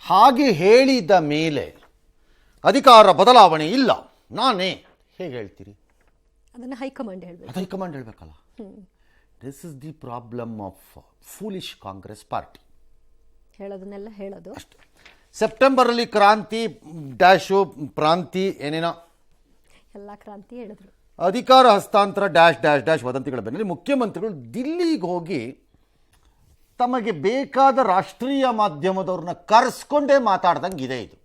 ಹಾಗೆ ಹೇಳಿದ ಮೇಲೆ ಅಧಿಕಾರ ಬದಲಾವಣೆ ಇಲ್ಲ ನಾನೇ ಹೇಗೆ ಹೇಳ್ತೀರಿ? ಅದನ್ನು ಹೈಕಮಾಂಡ್ ಹೇಳಬೇಕು. ಅದು ಹೈಕಮಾಂಡ್ ಹೇಳಬೇಕಲ್ಲ. This is the problem of foolish Congress party. ಹೇಳೋದನ್ನೆಲ್ಲ ಹೇಳೋದು ಅಷ್ಟೇ. ಸೆಪ್ಟೆಂಬರಲ್ಲಿ ಕ್ರಾಂತಿ ಡ್ಯಾಶು ಪ್ರಾಂತಿ ಏನೇನೋ ಎಲ್ಲ ಕ್ರಾಂತಿ ಹೇಳಿದ್ರು. ಅಧಿಕಾರ ಹಸ್ತಾಂತರ ಡ್ಯಾಶ್ ಡ್ಯಾಶ್ ಡ್ಯಾಶ್ ವದಂತಿಗಳ ಬೆನ್ನಲ್ಲಿ ಮುಖ್ಯಮಂತ್ರಿಗಳು ದಿಲ್ಲಿಗೆ ಹೋಗಿ ತಮಗೆ ಬೇಕಾದ ರಾಷ್ಟ್ರೀಯ ಮಾಧ್ಯಮದವ್ರನ್ನ ಕರೆಸ್ಕೊಂಡೇ ಮಾತಾಡ್ದಂಗೆ ಇದೆ ಇದು.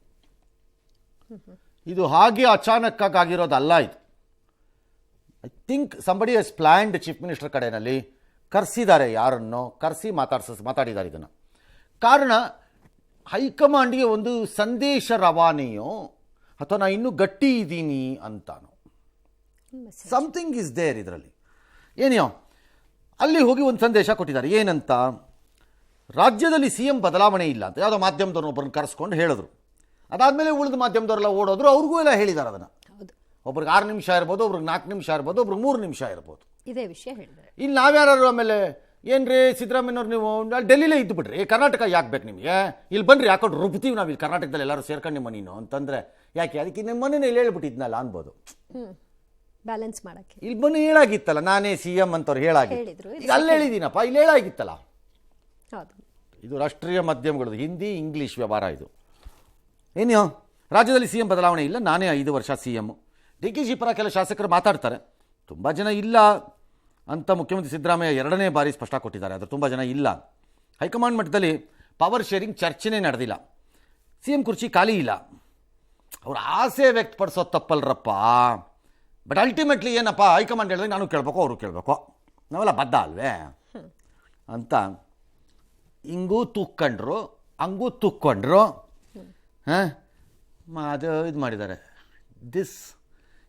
ಇದು ಹಾಗೆ ಅಚಾನಕ್ಕಾಗಿ ಆಗಿರೋದಲ್ಲ. ಇದು I think somebody has planned chief minister ಕಡೆಯಲ್ಲಿ ಕರೆಸಿದ್ದಾರೆ, ಯಾರನ್ನೋ ಕರೆಸಿ ಮಾತಾಡಿದ್ದಾರೆ. ಇದನ್ನು ಕಾರಣ ಹೈಕಮಾಂಡ್ಗೆ ಒಂದು ಸಂದೇಶ ರವಾನೆಯೋ ಅಥವಾ ನಾನು ಇನ್ನೂ ಗಟ್ಟಿ ಇದ್ದೀನಿ ಅಂತಾನೋ ಸಮಥಿಂಗ್ ಇಸ್ ದೇರ್ ಇದರಲ್ಲಿ. ಏನೋ ಅಲ್ಲಿ ಹೋಗಿ ಒಂದು ಸಂದೇಶ ಕೊಟ್ಟಿದ್ದಾರೆ. ಏನಂತ? ರಾಜ್ಯದಲ್ಲಿ ಸಿ ಎಂ ಬದಲಾವಣೆ ಇಲ್ಲ ಅಂತ ಯಾವುದೋ ಮಾಧ್ಯಮದವ್ರನ್ನ ಒಬ್ಬರನ್ನ ಕರೆಸ್ಕೊಂಡು ಹೇಳಿದ್ರು. ಅದಾದಮೇಲೆ ಉಳಿದ ಮಾಧ್ಯಮದವರೆಲ್ಲ ಓಡೋದ್ರು, ಅವ್ರಿಗೂ ಎಲ್ಲ ಹೇಳಿದ್ದಾರೆ ಅದನ್ನು. ಒಬ್ರಿಗೆ 6 ನಿಮಿಷ ಇರ್ಬೋದು, ಒಬ್ರಿಗೆ 4 ನಿಮಿಷ ಇರ್ಬೋದು, ಒಬ್ರಿಗೆ 3 ನಿಮಿಷ ಇರ್ಬೋದು. ಇದೇ ವಿಷಯ ಹೇಳಿದ್ದಾರೆ. ಇಲ್ಲಿ ನಾವ್ಯಾರು ಆಮೇಲೆ ಏನ್ರಿ ಸಿದ್ದರಾಮಯ್ಯವ್ರು ನೀವು ಡೆಲ್ಲಿಲೇ ಇದ್ದು ಬಿಡ್ರಿ, ಕರ್ನಾಟಕ ಯಾಕೆ ಬೇಕು ನಿಮಗೆ, ಇಲ್ಲಿ ಬನ್ರಿ ಯಾಕೊಂಡು ರುಬ್ತೀವಿ ನಾವು ಇಲ್ಲಿ ಕರ್ನಾಟಕದಲ್ಲಿ ಎಲ್ಲರೂ ಸೇರ್ಕೊಂಡು ನಿಮ್ಮ ನೀನು ಅಂತಂದರೆ ಯಾಕೆ, ಅದಕ್ಕೆ ನಿಮ್ಮ ಮನೇಲಿ ಇಲ್ಲಿ ಹೇಳ್ಬಿಟ್ಟಿದ್ನಲ್ಲ ಅನ್ಬೋದು. ಬ್ಯಾಲೆನ್ಸ್ ಮಾಡೋಕ್ಕೆ ಇಲ್ಲಿ ಬನ್ನಿ ಹೇಳಾಗಿತ್ತಲ್ಲ, ನಾನೇ ಸಿ ಎಂ ಅಂತವ್ರು ಹೇಳಾಗಿದ್ರು. ಈಗ ಅಲ್ಲಿ ಹೇಳಿದ್ದೀನಪ್ಪ, ಇಲ್ಲಿ ಹೇಳಾಗಿತ್ತಲ್ಲ. ಹೌದು, ಇದು ರಾಷ್ಟ್ರೀಯ ಮಾಧ್ಯಮಗಳದ್ದು ಹಿಂದಿ ಇಂಗ್ಲೀಷ್ ವ್ಯವಹಾರ ಇದು. ಏನೋ ರಾಜ್ಯದಲ್ಲಿ ಸಿ ಎಂ ಬದಲಾವಣೆ ಇಲ್ಲ, ನಾನೇ 5 ವರ್ಷ C M. D K G ಪರ ಕೆಲ ಶಾಸಕರು ಮಾತಾಡ್ತಾರೆ, ತುಂಬ ಜನ ಇಲ್ಲ ಅಂತ ಮುಖ್ಯಮಂತ್ರಿ ಸಿದ್ದರಾಮಯ್ಯ 2ನೇ ಬಾರಿ ಸ್ಪಷ್ಟ ಕೊಟ್ಟಿದ್ದಾರೆ. ಆದರೆ ತುಂಬ ಜನ ಇಲ್ಲ. ಹೈಕಮಾಂಡ್ ಮಟ್ಟದಲ್ಲಿ ಪವರ್ ಶೇರಿಂಗ್ ಚರ್ಚೆನೇ ನಡೆದಿಲ್ಲ. ಸಿ ಎಂ ಕುರ್ಚಿ ಖಾಲಿ ಇಲ್ಲ. ಅವ್ರ ಆಸೆ ವ್ಯಕ್ತಪಡಿಸೋದು ತಪ್ಪಲ್ರಪ್ಪ. ಬಟ್ ಅಲ್ಟಿಮೇಟ್ಲಿ ಏನಪ್ಪ, ಹೈಕಮಾಂಡ್ ಹೇಳಿದ್ರೆ ನಾನು ಕೇಳಬೇಕು, ಅವರು ಕೇಳಬೇಕು, ನಾವೆಲ್ಲ ಬದ್ಧ ಅಲ್ವೇ ಅಂತ ಹಿಂಗೂ ತೂಕ್ಕೊಂಡ್ರು ಹಂಗೂ ತೂಕ್ಕೊಂಡ್ರು. ಅದು ಇದು ಮಾಡಿದ್ದಾರೆ.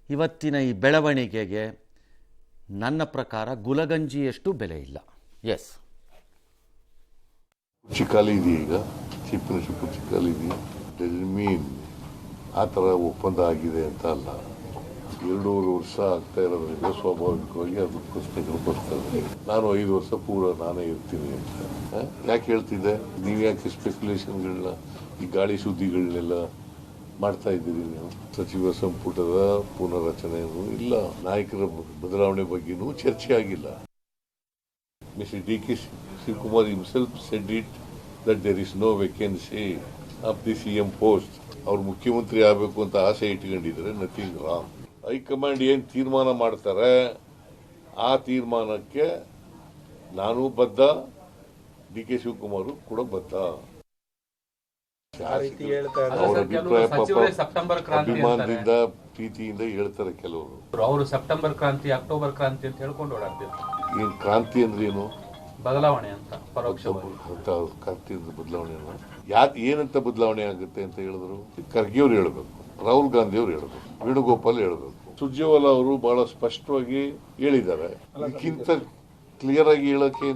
ಇವತ್ತಿನ ಈ ಬೆಳವಣಿಗೆಗೆ ನನ್ನ ಪ್ರಕಾರ ಗುಲಗಂಜಿಯಷ್ಟು ಬೆಲೆ ಇಲ್ಲ. ಎಸ್, ಚಿಕ್ಕಾಲಿ ಇದೆಯಾ ಈಗ, ಚೀಫ್ ಮಿನಿಸ್ಟರ್ ಚಿಕ್ಕಾಲಿ ಇದೆಯಾ, ಮೀನ್ ಆ ಥರ ಒಪ್ಪಂದ ಆಗಿದೆ ಅಂತ ಅಲ್ಲ. 2.5 ವರ್ಷ ಆಗ್ತಾ ಇರೋದ್ರಿಂದ ಸ್ವಾಭಾವಿಕವಾಗಿ ಅದು ಪ್ರಶ್ನೆಗಳು ಬರ್ತದೆ. ನಾನು 5 ವರ್ಷ ಪೂರ ನಾನೇ ಇರ್ತೀನಿ ಅಂತ ಯಾಕೆ ಹೇಳ್ತಿದ್ದೆ? ನೀವು ಯಾಕೆ ಸ್ಪೆಕ್ಯುಲೇಷನ್ಗಳನ್ನ, ಈ ಗಾಳಿ ಸುದ್ದಿಗಳನ್ನೆಲ್ಲ ಮಾಡ್ತಾ ಇದ್ದೀರಿ ನೀವು? ಸಚಿವ ಸಂಪುಟದ ಪುನರ್ರಚನೆಯೂ ಇಲ್ಲ, ನಾಯಕರ ಬದಲಾವಣೆ ಬಗ್ಗೆನೂ ಚರ್ಚೆ ಆಗಿಲ್ಲ. Mister D K Shivakumar himself said it that there is no vacancy of the C M post. ಅವ್ರು ಮುಖ್ಯಮಂತ್ರಿ ಆಗಬೇಕು ಅಂತ ಆಸೆ ಇಟ್ಕೊಂಡಿದ್ರೆ ನಥಿಂಗ್ ರಾಂಗ್. ಹೈಕಮಾಂಡ್ ಏನು ತೀರ್ಮಾನ ಮಾಡ್ತಾರೆ ಆ ತೀರ್ಮಾನಕ್ಕೆ ನಾನು ಬದ್ಧ, ಡಿ ಕೆ ಶಿವಕುಮಾರ್ ಕೂಡ ಬದ್ಧ. ಅವರ ಅಭಿಪ್ರಾಯ ಪಾಪ ಅಭಿಮಾನದಿಂದ ಪ್ರೀತಿಯಿಂದ ಹೇಳ್ತಾರೆ ಕೆಲವರು. ಅವರು ಸೆಪ್ಟೆಂಬರ್ ಕ್ರಾಂತಿ, ಅಕ್ಟೋಬರ್ ಕ್ರಾಂತಿ ಅಂತ ಹೇಳ್ಕೊಂಡು ಓಡಾಡ್ತಿರ್ತಾರೆ. ಏನ್ ಕ್ರಾಂತಿ ಅಂದ್ರೆ ಏನು? ಬದಲಾವಣೆ ಅಂತ ಪರೋಕ್ಷವಾಗಿ. ಕ್ರಾಂತಿ ಅಂದ್ರೆ ಬದಲಾವಣೆ ಯಾಕೆ, ಏನಂತ ಬದಲಾವಣೆ ಆಗುತ್ತೆ ಅಂತ ಹೇಳಿದ್ರು? ಖರ್ಗೆ ಅವ್ರು ಹೇಳ್ಬೇಕು, ರಾಹುಲ್ ಗಾಂಧಿ ಅವ್ರು ಹೇಳ್ಬೇಕು, ವೇಣುಗೋಪಾಲ್ ಹೇಳ್ಬೇಕು, ಸುರ್ಜೇವಾಲಾ ಅವರು ಬಹಳ ಸ್ಪಷ್ಟವಾಗಿ ಹೇಳಿದ್ದಾರೆ. ಇದಕ್ಕಿಂತ ಕ್ಲಿಯರ್ ಆಗಿ ಹೇಳಕ್ಕೆ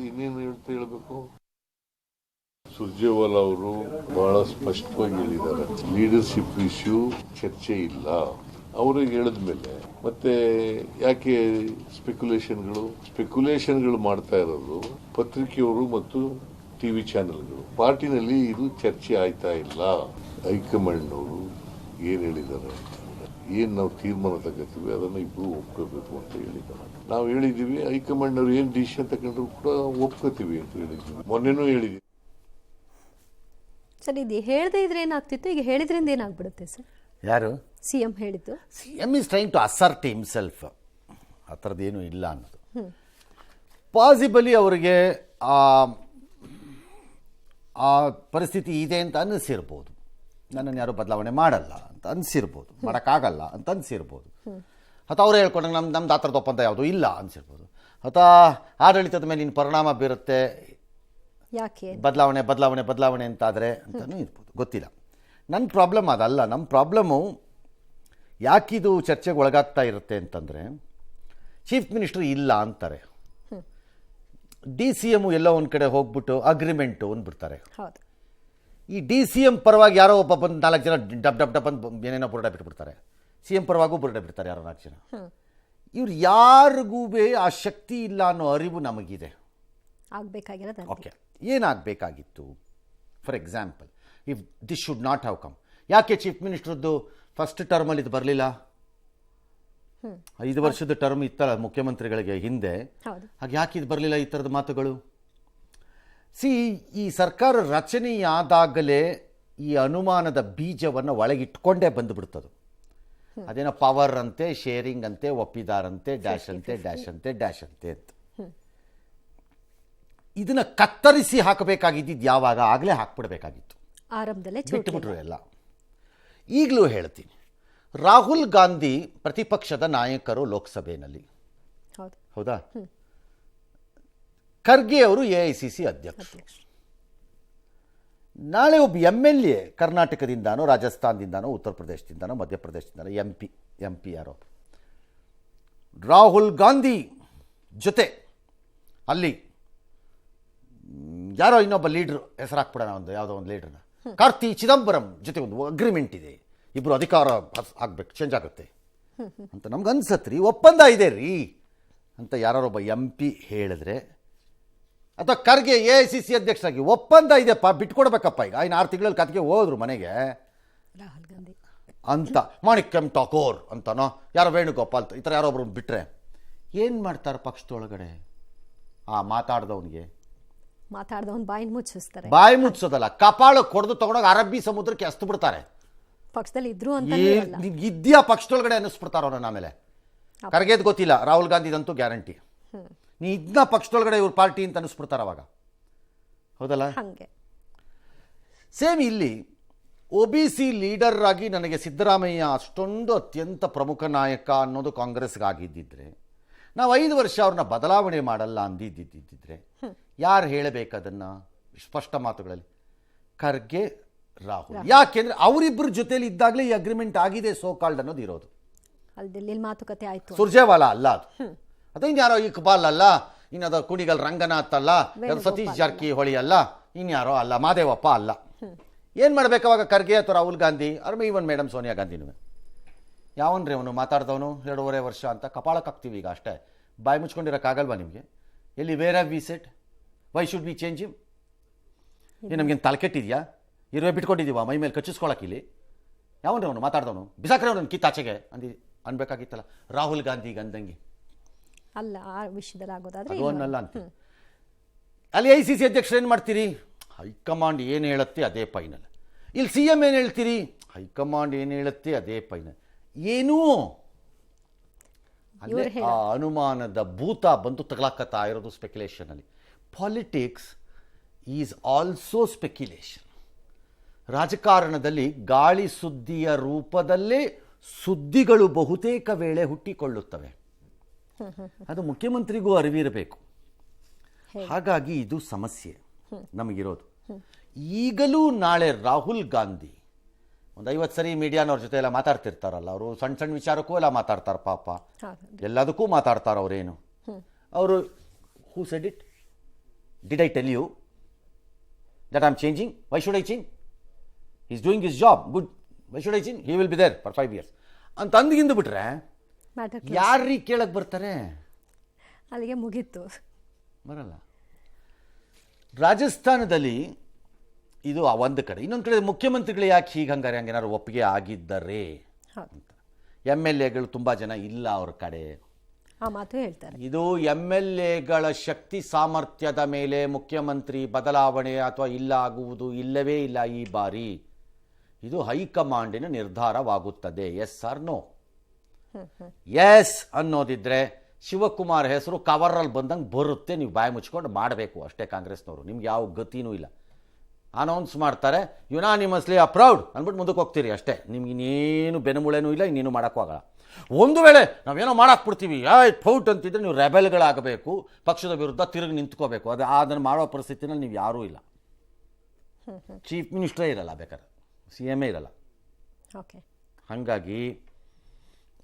ಇನ್ನೇನು ಹೇಳ್ಬೇಕು? ಸುರ್ಜೇವಾಲಾ ಅವರು ಬಹಳ ಸ್ಪಷ್ಟವಾಗಿ ಹೇಳಿದ್ದಾರೆ, ಲೀಡರ್ಶಿಪ್ ಇಶ್ಯೂ ಚರ್ಚೆ ಇಲ್ಲ. ಅವ್ರಿಗೆ ಹೇಳಿದ್ಮೇಲೆ ಮತ್ತೆ ಯಾಕೆ ಸ್ಪೆಕ್ಯುಲೇಷನ್ಗಳು ಮಾಡ್ತಾ ಇರೋದು ಪತ್ರಿಕೆಯವರು ಮತ್ತು ಟಿವಿ ಚಾನೆಲ್ಗಳು. ಪಾರ್ಟಿನಲ್ಲಿ ಇದು ಚರ್ಚೆ ಆಯ್ತಾ ಇಲ್ಲ. ಹೈಕಮಾಂಡ್ ಅವರು ಏನ್ ಹೇಳಿದ್ದಾರೆ, ಏನ್ ನಾವು ತೀರ್ಮಾನ ತಗೋತೀವಿ ಅದನ್ನ ಇಬ್ರು ಒಪ್ಕೋಬೇಕು ಅಂತ ಹೇಳಿದ್ದಾರೆ. ನಾವು ಹೇಳಿದೀವಿ, ಹೈಕಮಾಂಡ್ ಅವ್ರು ಏನ್ ಡಿಸಿಷನ್ ತಗೊಂಡ್ರು ಕೂಡ ಒಪ್ಕೋತೀವಿ ಅಂತ ಹೇಳಿದ್ವಿ. ಮೊನ್ನೆನೂ ಹೇಳಿದ್ವಿ. ಸರ್, ಇದು ಹೇಳದೇ ಇದ್ರೆ ಏನಾಗ್ತಿತ್ತು, ಈಗ ಹೇಳಿದ್ರಿಂದ ಏನಾಗ್ಬಿಡುತ್ತೆ ಸರ್? ಯಾರು? ಸಿ ಎಂ ಹೇಳಿದ್ದು. C M is trying to assert himself. ಆ ಥರದ್ದೇನು ಇಲ್ಲ ಅನ್ನೋದು. ಪಾಸಿಬಲಿ ಅವರಿಗೆ ಆ ಪರಿಸ್ಥಿತಿ ಇದೆ ಅಂತ ಅನ್ನಿಸಿರ್ಬೋದು. ನನ್ನನ್ನು ಯಾರು ಬದಲಾವಣೆ ಮಾಡಲ್ಲ ಅಂತ ಅನಿಸಿರ್ಬೋದು, ಮಾಡೋಕ್ಕಾಗಲ್ಲ ಅಂತ ಅನಿಸಿರ್ಬೋದು. ಅಥವಾ ಅವರೇ ಹೇಳ್ಕೊಂಡಾಗ ನಮ್ದು ಆ ಥರದ ಒಪ್ಪಂದ ಯಾವುದೂ ಇಲ್ಲ ಅನಿಸಿರ್ಬೋದು. ಅಥವಾ ಆಡಳಿತದ ಮೇಲೆ ಇನ್ನು ಪರಿಣಾಮ ಬೀರುತ್ತೆ, ಯಾಕೆ ಬದಲಾವಣೆ ಅಂತಾದರೆ ಅಂತಲೂ ಇರ್ಬೋದು, ಗೊತ್ತಿಲ್ಲ. ನನ್ನ ಪ್ರಾಬ್ಲಮ್ ಅದಲ್ಲ. ನಮ್ಮ ಪ್ರಾಬ್ಲಮ್ಮು ಯಾಕಿದು ಚರ್ಚೆಗೆ ಒಳಗಾಗ್ತಾ ಇರುತ್ತೆ ಅಂತಂದರೆ, ಚೀಫ್ ಮಿನಿಸ್ಟರ್ ಇಲ್ಲ ಅಂತಾರೆ, ಡಿ ಸಿ ಎಮ್ ಎಲ್ಲೋ ಒಂದು ಕಡೆ ಹೋಗ್ಬಿಟ್ಟು ಅಗ್ರಿಮೆಂಟು ಅಂದ್ಬಿಡ್ತಾರೆ. ಈ ಡಿ ಸಿ ಎಮ್ ಪರವಾಗಿ ಯಾರೋ ಒಬ್ಬ ಬಂದು 4 ಜನ ಡಬ್ ಅಂತ ಏನೇನೋ ಬುರುಡೆ ಬಿಟ್ಬಿಡ್ತಾರೆ. ಸಿ ಎಂ ಪರವಾಗೂ ಬುರುಡೆ ಬಿಡ್ತಾರೆ ಯಾರೋ 4 ಜನ. ಇವ್ರು ಯಾರಿಗೂ ಆ ಶಕ್ತಿ ಇಲ್ಲ ಅನ್ನೋ ಅರಿವು ನಮಗಿದೆ. ಆಗಬೇಕಾಗಿರೋದು ಓಕೆ, ಏನಾಗಬೇಕಾಗಿತ್ತು? For example, if this should not have come. ಯಾಕೆ ಚೀಫ್ ಮಿನಿಸ್ಟ್ರದ್ದು ಫಸ್ಟ್ ಟರ್ಮಲ್ಲಿ ಇದು ಬರಲಿಲ್ಲ? 5 ವರ್ಷದ ಟರ್ಮ್ ಇತ್ತಲ್ಲ ಮುಖ್ಯಮಂತ್ರಿಗಳಿಗೆ ಹಿಂದೆ, ಹೌದು. ಹಾಗೆ ಯಾಕೆ ಇದು ಬರಲಿಲ್ಲ ಈ ಥರದ ಮಾತುಗಳು? ಈ ಸರ್ಕಾರ ರಚನೆಯಾದಾಗಲೇ ಈ ಅನುಮಾನದ ಬೀಜವನ್ನು ಒಳಗಿಟ್ಕೊಂಡೇ ಬಂದುಬಿಡ್ತದು. ಅದೇನೋ ಪವರ್ ಅಂತೆ, ಶೇರಿಂಗ್ ಅಂತೆ, ಒಪ್ಪಿದಾರಂತೆ, ಡ್ಯಾಶ್ ಅಂತೆ, ಡ್ಯಾಶ್ ಅಂತೆ, ಡ್ಯಾಶ್ ಅಂತೆ ಅಂತ. ಇದನ್ನ ಕತ್ತರಿಸಿ ಹಾಕಬೇಕಾಗಿದ್ದು ಯಾವಾಗ? ಆಗಲೇ ಹಾಕ್ಬಿಡ್ಬೇಕಾಗಿತ್ತು, ಆರಂಭದಲ್ಲೇ ಬಿಟ್ಟುಬಿಟ್ರು ಎಲ್ಲ. ಈಗಲೂ ಹೇಳ್ತೀನಿ, ರಾಹುಲ್ ಗಾಂಧಿ ಪ್ರತಿಪಕ್ಷದ ನಾಯಕರು ಲೋಕಸಭೆಯಲ್ಲಿ, ಹೌದು. ಹೌದಾ? ಖರ್ಗೆ ಅವರು AICC ಅಧ್ಯಕ್ಷರು. ನಾಳೆ ಒಬ್ಬ MLA ಕರ್ನಾಟಕದಿಂದಾನೋ, ರಾಜಸ್ಥಾನದಿಂದಾನೋ, ಉತ್ತರ ಪ್ರದೇಶದಿಂದಾನೋ, ಮಧ್ಯಪ್ರದೇಶದಿಂದಾನೋ, MP ಯಾರೋ ರಾಹುಲ್ ಗಾಂಧಿ ಜೊತೆ ಅಲ್ಲಿ ಯಾರೋ ಇನ್ನೊಬ್ಬ ಲೀಡ್ರು ಹೆಸರು ಹಾಕ್ಬಿಡೋಣ, ಯಾವುದೋ ಒಂದು ಲೀಡ್ರನ್ನ, ಕಾರ್ತಿ ಚಿದಂಬರಂ ಜೊತೆ ಒಂದು ಅಗ್ರಿಮೆಂಟ್ ಇದೆ, ಇಬ್ಬರು ಅಧಿಕಾರ ಆಗ್ಬೇಕು, ಚೇಂಜ್ ಆಗುತ್ತೆ ಅಂತ ನಮ್ಗೆ ಅನ್ಸತ್ರಿ, ಒಪ್ಪಂದ ಇದೆ ರೀ ಅಂತ ಯಾರೊಬ್ಬ MP ಹೇಳಿದ್ರೆ, ಅಥವಾ ಖರ್ಗೆ AICC ಅಧ್ಯಕ್ಷರಾಗಿ ಒಪ್ಪಂದ ಇದೆಪ್ಪ, ಬಿಟ್ಕೊಡ್ಬೇಕಪ್ಪ, ಈಗ ಇನ್ನು 6 ತಿಂಗಳಲ್ಲಿ ಕತೆಗೆ ಹೋದ್ರು ಮನೆಗೆ ರಾಹುಲ್ ಗಾಂಧಿ ಅಂತ, ಮಾಣಿಕ್ಯಂ ಠಾಕೋರ್ ಅಂತನೋ, ಯಾರೋ ವೇಣುಗೋಪಾಲ್ ಈ ಥರ ಯಾರೊಬ್ರು ಬಿಟ್ಟರೆ ಏನು ಮಾಡ್ತಾರೆ ಪಕ್ಷದೊಳಗಡೆ? ಮಾತಾಡ್ದವನ್ ಬಾಯಿ ಮುಚ್ಚಿಸ್ತಾರೆ. ಬಾಯಿ ಮುಚ್ಚೋದಲ್ಲ, ಕಪಾಳಕ್ಕೆ ಹೊಡೆದು ತಗೊಂಡೋಗಿ ಅರಬ್ಬಿ ಸಮುದ್ರಕ್ಕೆ ಎಸ್ತು ಬಿಡ್ತಾರೆ. ಪಕ್ಷದಲ್ಲಿ ಇದ್ರು ಅಂತ ಇದ್ಯಾ ಪಕ್ಷದೊಳಗಡೆ ಅನ್ನಿಸ್ಬಿಡ್ತಾರ ಅವ್ರನ್ನ. ಆಮೇಲೆ ಖರ್ಗೆದ್ ಗೊತ್ತಿಲ್ಲ, ರಾಹುಲ್ ಗಾಂಧಿದಂತೂ ಗ್ಯಾರಂಟಿ. ನೀ ಇದನ್ನ ಪಕ್ಷದೊಳಗಡೆ ಇವ್ರ ಪಾರ್ಟಿ ಅಂತ ಅನ್ನಿಸ್ಬಿಡ್ತಾರ ಅವಾಗ, ಹೌದಲ್ಲ? ಹಂಗೆ ಸೇಮ್ ಇಲ್ಲಿ OBC ಲೀಡರ್ ಆಗಿ ನನಗೆ ಸಿದ್ದರಾಮಯ್ಯ ಅಷ್ಟೊಂದು ಅತ್ಯಂತ ಪ್ರಮುಖ ನಾಯಕ ಅನ್ನೋದು ಕಾಂಗ್ರೆಸ್ಗಾಗಿದ್ದಿದ್ರೆ, ನಾವು 5 ವರ್ಷ ಅವ್ರನ್ನ ಬದಲಾವಣೆ ಮಾಡಲ್ಲ ಅಂದಿದ್ದಿದ್ದಿದ್ರೆ ಯಾರು ಹೇಳಬೇಕದನ್ನು ಸ್ಪಷ್ಟ ಮಾತುಗಳಲ್ಲಿ? ಖರ್ಗೆ, ರಾಹುಲ್. ಯಾಕೆಂದ್ರೆ ಅವರಿಬ್ಬರ ಜೊತೆಲಿ ಇದ್ದಾಗಲೇ ಈ ಅಗ್ರಿಮೆಂಟ್ ಆಗಿದೆ, ಸೋ ಕಾಲ್ಡ್ ಅನ್ನೋದು ಇರೋದು. ಅಲ್ಲಿ ಡೆಲ್ಲಿಲಿ ಮಾತುಕತೆ ಆಯ್ತು. ಸುರ್ಜೇವಾಲಾ ಅಲ್ಲ ಅದು, ಅದು ಇನ್ಯಾರೋ ಇಕ್ಬಾಲ್ ಅಲ್ಲ, ಇನ್ನದ ಕುಣಿಗಲ್ ರಂಗನಾಥ್ ಅಲ್ಲ, ಸತೀಶ್ ಜಾರಕಿಹೊಳಿ ಅಲ್ಲ, ಇನ್ಯಾರೋ ಅಲ್ಲ, ಮಾದೇವಪ್ಪ ಅಲ್ಲ. ಏನು ಮಾಡ್ಬೇಕಾವಾಗ ಖರ್ಗೆ ಅಥವಾ ರಾಹುಲ್ ಗಾಂಧಿ, ಅವ್ರ ಇವನ್ ಮೇಡಮ್ ಸೋನಿಯಾ ಗಾಂಧಿನೂ ಯಾವನ್ರಿ ಅವನು ಮಾತಾಡ್ದವನು 2.5 ವರ್ಷ ಅಂತ ಕಪಾಳಕ್ಕಾಗ್ತೀವಿ ಈಗ ಅಷ್ಟೇ. ಬಾಯಿ ಮುಚ್ಕೊಂಡಿರೋಕ್ಕಾಗಲ್ವಾ ನಿಮಗೆ? ಎಲ್ಲಿ where have we set? Why should we change him? ಏನು ನಮಗೇನು ತಲೆಕೆಟ್ಟಿದ್ಯಾ? ಇರುವೆ ಬಿಟ್ಕೊಂಡಿದ್ದೀವ ಮೈ ಮೇಲೆ ಕಚ್ಚಿಸ್ಕೊಳಕ್ಕೆ? ಇಲ್ಲಿ ಯಾವನ್ರಿ ಅವನು ಮಾತಾಡ್ದವನು? ಬಿಸಾಕ್ರೆ ಅವನು ಕಿತ್ತಾಚೆಗೆ ಅನ್ಬೇಕಾಗಿತ್ತಲ್ಲ. ರಾಹುಲ್ ಗಾಂಧಿಗೆ ಅಂದಂಗೆ ಅಲ್ಲ, ಆ ವಿಷಯದಲ್ಲಿ ಆಗೋದಾದ್ರೆ ಅದು ಅನ್ನಲ್ಲ ಅಂತ. ಅಲ್ಲಿ ICC ಅಧ್ಯಕ್ಷರು ಏನು ಮಾಡ್ತೀರಿ? ಹೈಕಮಾಂಡ್ ಏನು ಹೇಳುತ್ತೆ ಅದೇ ಫೈನಲ್. ಇಲ್ಲಿ CM ಏನು ಹೇಳ್ತೀರಿ? ಹೈಕಮಾಂಡ್ ಏನು ಹೇಳುತ್ತೆ ಅದೇ ಫೈನಲ್. ಏನೂ ಅಲ್ಲೇ ಆ ಅನುಮಾನದ ಭೂತ ಬಂದು ತಗಲಾಕತ್ತಾ ಇರೋದು ಸ್ಪೆಕ್ಯುಲೇಷನಲ್ಲಿ. Politics is also speculation. ರಾಜಕಾರಣದಲ್ಲಿ ಗಾಳಿ ಸುದ್ದಿಯ ರೂಪದಲ್ಲೇ ಸುದ್ದಿಗಳು ಬಹುತೇಕ ವೇಳೆ ಹುಟ್ಟಿಕೊಳ್ಳುತ್ತವೆ. ಅದು ಮುಖ್ಯಮಂತ್ರಿಗೂ ಅರಿವಿರಬೇಕು. ಹಾಗಾಗಿ ಇದು ಸಮಸ್ಯೆ ನಮಗಿರೋದು. ಈಗಲೂ ನಾಳೆ ರಾಹುಲ್ ಗಾಂಧಿ ಒಂದು 50 ಸರಿ ಮೀಡಿಯಾನವ್ರ ಜೊತೆ ಎಲ್ಲ ಮಾತಾಡ್ತಿರ್ತಾರಲ್ಲ, ಅವರು ಸಣ್ಣ ಸಣ್ಣ ವಿಚಾರಕ್ಕೂ ಎಲ್ಲ ಮಾತಾಡ್ತಾರೆ ಪಾಪ, ಎಲ್ಲದಕ್ಕೂ ಮಾತಾಡ್ತಾರೆ ಅವರೇನು. ಅವರು who said it? Did I tell you that I am changing? Why should I change? Is doing his job good, why should I change? He will be there for 5 years ಅಂತ ಅಂದ್ಗಿಂದು ಬಿಟ್ರೆ ಯಾರೀ ಕೇಳಕ್ಕೆ ಬರ್ತಾರೆ? ಅಲ್ಲಿಗೆ ಮುಗೀತು, ಬರಲ್ಲ. ರಾಜಸ್ಥಾನದಲ್ಲಿ ಇದು ಒಂದು ಕಡೆ, ಇನ್ನೊಂದು ಕಡೆ ಮುಖ್ಯಮಂತ್ರಿಗಳು ಯಾಕೆ ಹಂಗಾರೆ ಹಂಗೇನಾದ್ರು ಒಪ್ಪಿಗೆ ಆಗಿದ್ದರೆ ಅಂತ. MLAಗಳು ತುಂಬ ಜನ ಇಲ್ಲ ಅವ್ರ ಕಡೆ, ಆ ಮಾತು ಹೇಳ್ತಾರೆ. ಇದು MLAಗಳ ಶಕ್ತಿ ಸಾಮರ್ಥ್ಯದ ಮೇಲೆ ಮುಖ್ಯಮಂತ್ರಿ ಬದಲಾವಣೆ ಅಥವಾ ಇಲ್ಲ ಆಗುವುದು ಇಲ್ಲವೇ ಇಲ್ಲ ಈ ಬಾರಿ. ಇದು ಹೈಕಮಾಂಡಿನ ನಿರ್ಧಾರವಾಗುತ್ತದೆ. Yes or no? ಎಸ್ ಅನ್ನೋದಿದ್ರೆ ಶಿವಕುಮಾರ್ ಹೆಸರು ಕವರಲ್ಲಿ ಬಂದಂಗೆ ಬರುತ್ತೆ, ನೀವು ಬಾಯಿ ಮುಚ್ಕೊಂಡು ಮಾಡಬೇಕು ಅಷ್ಟೇ. ಕಾಂಗ್ರೆಸ್ನವರು ನಿಮ್ಗೆ ಯಾವ ಗತಿನೂ ಇಲ್ಲ, ಅನೌನ್ಸ್ ಮಾಡ್ತಾರೆ ಯುನಾನಿಮಸ್ಲಿ ಅಪ್ರೌಡ್ ಅಂದ್ಬಿಟ್ಟು ಮುಂದಕ್ಕೆ ಹೋಗ್ತೀರಿ ಅಷ್ಟೇ. ನಿಮ್ಗೆ ಇನ್ನೇನು ಬೆನ್ನುಮೂಳೆನೂ ಇಲ್ಲ, ಇನ್ನೇನು ಮಾಡೋಕ್ಕಾಗಲ್ಲ. ಒಂದು ವೇಳೆ ನಾವೇನೋ ಮಾಡಾಕ್ಬಿಡ್ತೀವಿ ಫೌಟ್ ಅಂತಿದ್ರೆ ನೀವು ರೆಬೆಲ್ಗಳಾಗಬೇಕು, ಪಕ್ಷದ ವಿರುದ್ಧ ತಿರುಗಿ ನಿಂತ್ಕೋಬೇಕು. ಅದನ್ನು ಮಾಡೋ ಪರಿಸ್ಥಿತಿನಲ್ಲಿ ನೀವು ಯಾರೂ ಇಲ್ಲ. ಚೀಫ್ ಮಿನಿಸ್ಟ್ರೇ ಇರಲ್ಲ, ಬೇಕಾದ್ರೆ CM ಇರಲ್ಲ. ಓಕೆ, ಹಾಗಾಗಿ